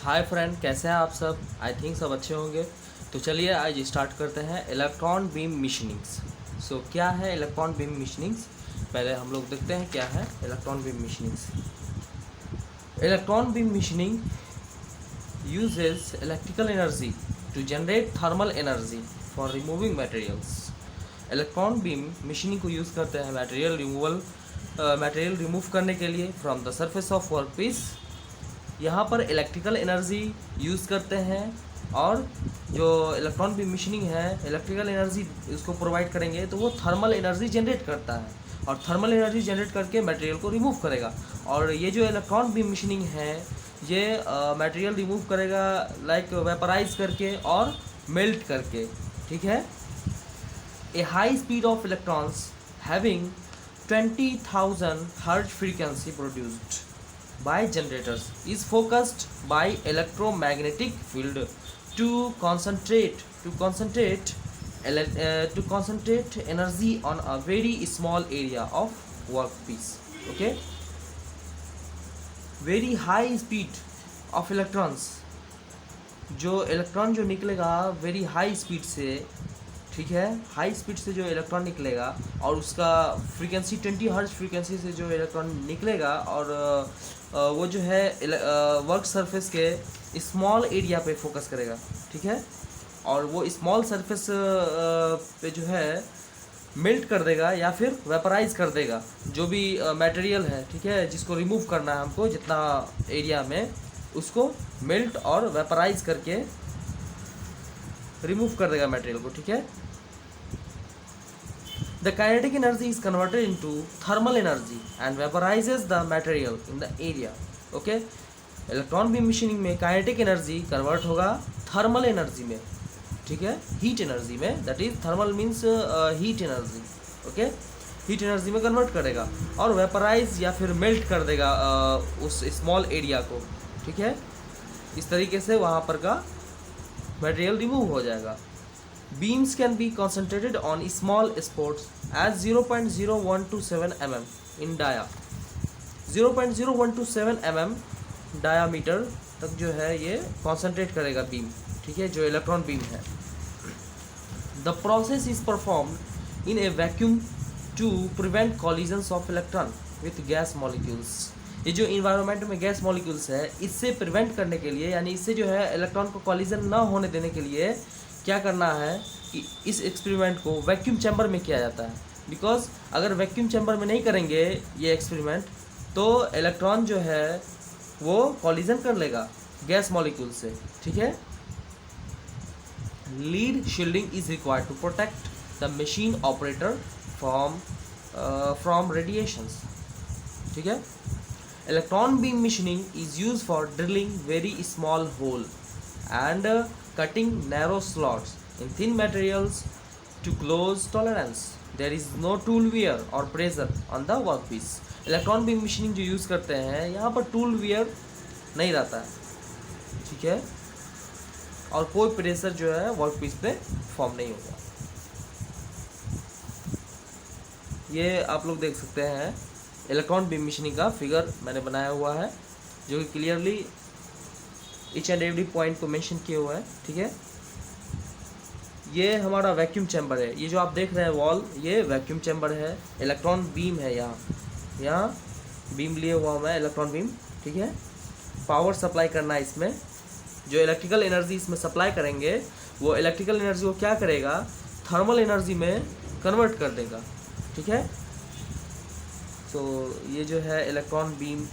Hi friend, कैसे हैं आप सब। आई थिंक सब अच्छे होंगे। तो चलिए आज स्टार्ट करते हैं इलेक्ट्रॉन बीम मिशनिंग्स। क्या है इलेक्ट्रॉन बीम मिशनिंग्स, पहले हम लोग देखते हैं क्या है electron beam machinings. Electron beam machining uses electrical energy to generate thermal energy for removing materials। Electron beam machining को यूज़ करते हैं मटेरियल रिमूव करने के लिए from the surface of work piece. यहाँ पर इलेक्ट्रिकल एनर्जी यूज़ करते हैं और जो इलेक्ट्रॉन बीम मशीनिंग है इलेक्ट्रिकल एनर्जी इसको प्रोवाइड करेंगे तो वो थर्मल एनर्जी जनरेट करता है और थर्मल एनर्जी जनरेट करके मटेरियल को रिमूव करेगा। और ये जो इलेक्ट्रॉन बीम मशीनिंग है ये मटेरियल रिमूव करेगा लाइक वेपराइज करके और मेल्ट करके, ठीक है। A high speed of electrons having 20,000 hertz frequency produced by generators is focused by electromagnetic field to concentrate energy on a very small area of workpiece। okay, very high speed of electrons, जो electron जो निकलेगा very high speed से, ठीक है, high speed से जो electron निकलेगा और उसका फ्रीक्वेंसी 20 हर्ट्ज फ्रीक्वेंसी से जो इलेक्ट्रॉन निकलेगा और वो जो है वर्क सरफेस के स्मॉल एरिया पे फोकस करेगा, ठीक है। और वो स्मॉल सरफेस पे जो है मेल्ट कर देगा या फिर वेपराइज कर देगा जो भी मटेरियल है, ठीक है, जिसको रिमूव करना है हमको जितना एरिया में, उसको मेल्ट और वेपराइज करके रिमूव कर देगा मटेरियल को, ठीक है। The kinetic energy is converted into thermal energy and vaporizes the material in the area। okay, electron beam machining में काइनेटिक एनर्जी कन्वर्ट होगा थर्मल एनर्जी में, ठीक है, हीट एनर्जी में। That is thermal means heat energy. Okay, heat energy में convert करेगा और vaporise या फिर मेल्ट कर देगा उस स्मॉल एरिया को, ठीक है। इस तरीके से वहाँ पर का मटेरियल रिमूव हो जाएगा। Beams can be concentrated on small spots as 0.0127 mm in dia। 0.0127 mm diameter तक जो है ये कॉन्सेंट्रेट करेगा बीम, ठीक है, जो इलेक्ट्रॉन बीम है। The process is performed in a vacuum to prevent collisions of electron with gas molecules. ये जो इन्वायरमेंट में गैस मॉलिक्यूल्स है इससे प्रिवेंट करने के लिए, यानी इससे जो है इलेक्ट्रॉन को कॉलिजन ना होने देने के लिए क्या करना है कि इस एक्सपेरिमेंट को वैक्यूम चैम्बर में किया जाता है। बिकॉज अगर वैक्यूम चैम्बर में नहीं करेंगे ये एक्सपेरिमेंट तो इलेक्ट्रॉन जो है वो कॉलिजन कर लेगा गैस मॉलिक्यूल से, ठीक है। Lead shielding is required to protect the machine operator from radiations, ठीक है। Electron beam machining is use for drilling very small hole and cutting narrow slots in thin materials to close tolerance। there is no tool wear or pressure on the workpiece। Electron beam machining जो use करते हैं यहाँ पर tool wear नहीं रहता है, ठीक है, और कोई प्रेशर जो है वर्कपीस पे फॉर्म नहीं होगा। ये आप लोग देख सकते हैं इलेक्ट्रॉन बीम मशीनिंग का फिगर मैंने बनाया हुआ है जो कि clearly each and every point को मेंशन किए हुआ है, ठीक है। ये हमारा वैक्यूम चैम्बर है, ये जो आप देख रहे हैं वॉल, ये वैक्यूम चैम्बर है। इलेक्ट्रॉन बीम है, यहाँ बीम लिए हुआ मैं इलेक्ट्रॉन बीम, ठीक है। पावर सप्लाई करना है इसमें, जो इलेक्ट्रिकल एनर्जी इसमें सप्लाई करेंगे वो इलेक्ट्रिकल एनर्जी को क्या करेगा, थर्मल एनर्जी में कन्वर्ट कर देगा, ठीक है। तो ये जो है इलेक्ट्रॉन बीम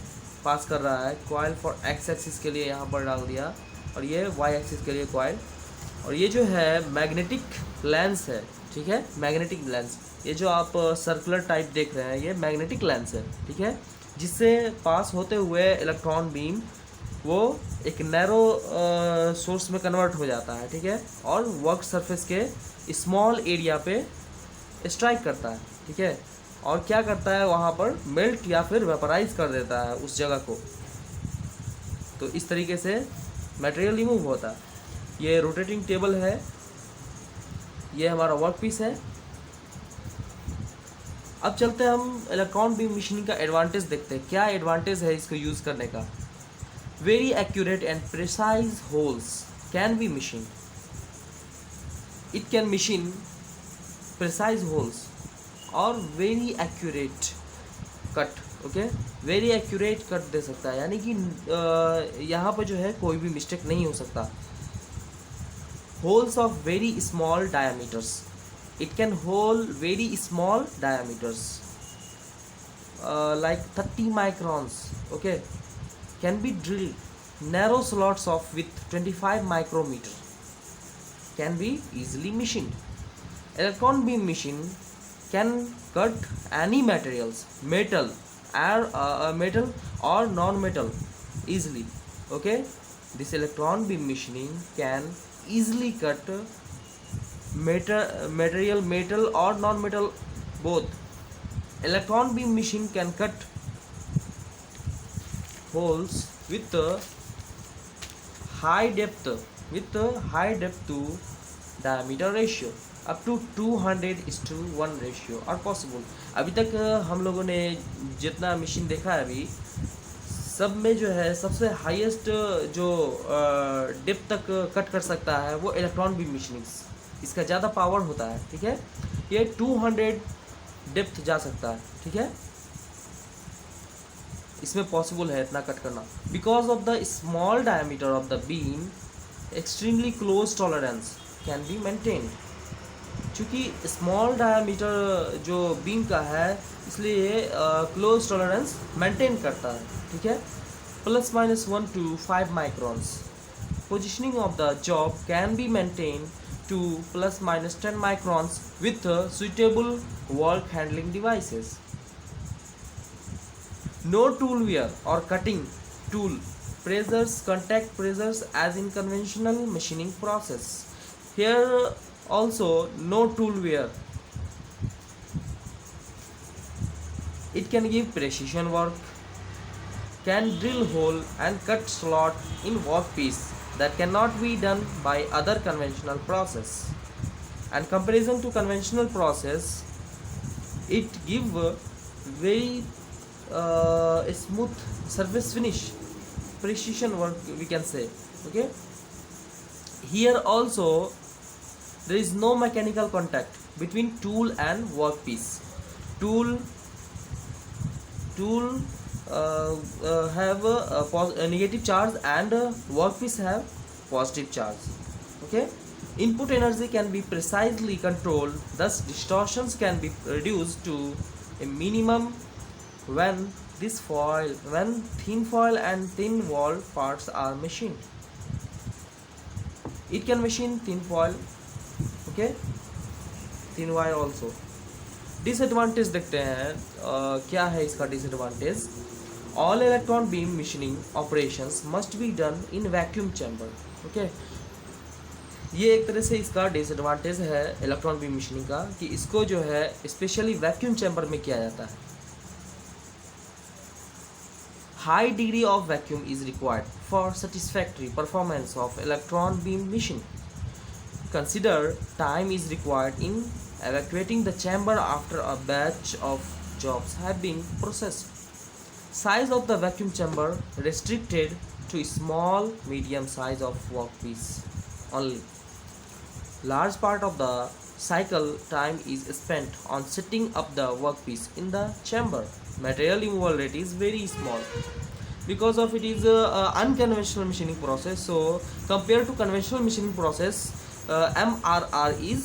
पास कर रहा है। कॉइल फॉर एक्स एक्सिस के लिए यहाँ पर डाल दिया और ये वाई एक्सिस के लिए कॉइल। और ये जो है मैग्नेटिक लेंस है, ठीक है, मैग्नेटिक लेंस। ये जो आप सर्कुलर टाइप देख रहे हैं ये मैग्नेटिक लेंस है, ठीक है, जिससे पास होते हुए इलेक्ट्रॉन बीम वो एक नैरो सोर्स में कन्वर्ट हो जाता है, ठीक है, और वर्क सरफेस के स्मॉल एरिया पे स्ट्राइक करता है, ठीक है, और क्या करता है वहाँ पर मेल्ट या फिर वेपराइज कर देता है उस जगह को। तो इस तरीके से मटेरियल रिमूव होता है। ये रोटेटिंग टेबल है, ये हमारा वर्क पीस है। अब चलते हैं हम इलेक्ट्रॉन बीम मशीनिंग का एडवांटेज देखते हैं, क्या एडवांटेज है इसको यूज़ करने का। Very accurate and precise holes can be machined. It can machine precise holes और very accurate cut. Okay, very accurate cut दे सकता है, यानी कि यहाँ पर जो है कोई भी मिस्टेक नहीं हो सकता. Holes of very small diameters, it can hole very small diameters like 30 microns. Okay, can be drilled. Narrow slots of with 25 micrometer can be easily machined. Electron beam machine can cut any materials, metal or non-metal easily. Okay, this electron beam machining can easily cut material, metal or non-metal both. Electron beam machine can cut holes with high depth to diameter ratio up to 200:1 ratio are possible. अभी तक हम लोगों ने जितना machine देखा है अभी, सब में जो है सबसे हाईएस्ट जो डेप्थ तक कट कर सकता है वो इलेक्ट्रॉन बीम मशीनिंग. इसका ज़्यादा पावर होता है. ठीक है, ये 200 डेप्थ जा सकता है. ठीक है, इसमें पॉसिबल है इतना कट करना. Because of the small diameter of the beam, extremely close tolerance can be maintained. चूँकि स्मॉल डायमीटर जो बीम का है, इसलिए क्लोज टॉलरेंस मेंटेन करता है. ठीक है, ±1 to 5 microns. Positioning of the job can be maintained to ±10 microns with suitable work handling devices. No tool wear or cutting tool pressures, contact pressures as in conventional machining process. Here also no tool wear. It can give precision work, can drill hole and cut slot in workpiece that cannot be done by other conventional process. And comparison to conventional process, it give very smooth surface finish, precision work we can say. Okay, here also there is no mechanical contact between tool and workpiece. Tool have a negative charge and workpiece have positive charge. Okay, input energy can be precisely controlled, thus distortions can be reduced to a minimum when thin foil and thin wall parts are machined. It can machine thin foil. Okay, thin wire also. Disadvantage देखते हैं. क्या है इसका disadvantage? All electron beam machining operations must be done in vacuum chamber. Okay, ये एक तरह से इसका डिसएडवांटेज है इलेक्ट्रॉन बीम मशीनिंग का, कि इसको जो है स्पेशली वैक्यूम चैम्बर में किया जाता है. High degree of vacuum is required for satisfactory performance of electron beam machine. Consider time is required in evacuating the chamber after a batch of jobs have been processed. Size of the vacuum chamber restricted to small medium size of workpiece only. Large part of the cycle time is spent on setting up the workpiece in the chamber. Material removal rate is very small because of it is a unconventional machining process. So compared to conventional machining process, MRR is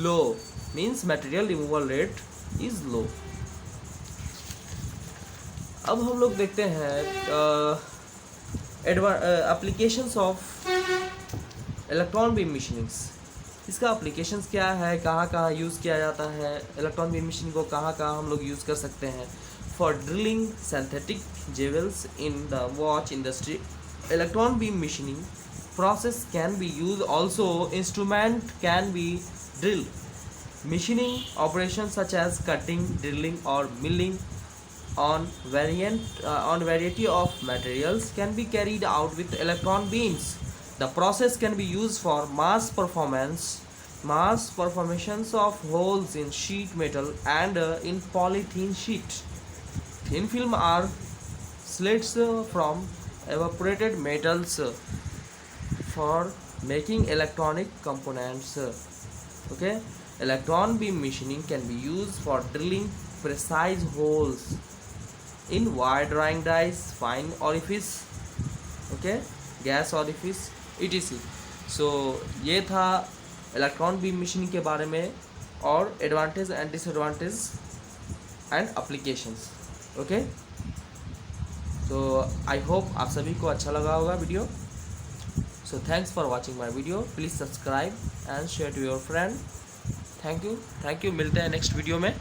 low, means material removal rate is low. अब हम लोग देखते हैं applications of electron beam मशीनिंग्स. इसका applications क्या है, कहाँ कहाँ यूज़ किया जाता है, इलेक्ट्रॉन बीम मशीन को कहाँ कहाँ हम लोग यूज़ कर सकते हैं. For drilling synthetic jewels in the watch industry, electron beam machining process can be used. Also instrument can be drilled. Machining operations such as cutting, drilling or milling on variety of materials can be carried out with electron beams. The process can be used for mass performations of holes in sheet metal and in polythene sheet. Thin film are slits from evaporated metals for making electronic components. Okay, electron beam machining can be used for drilling precise holes in wire drawing dies, fine orifice, okay, gas orifice, etc. So ये था electron beam machining के बारे में और advantage and disadvantage and applications. Okay, तो I hope आप सभी को अच्छा लगा होगा video. So thanks for watching my video, please subscribe and share to your friend. Thank you मिलते हैं नेक्स्ट वीडियो में।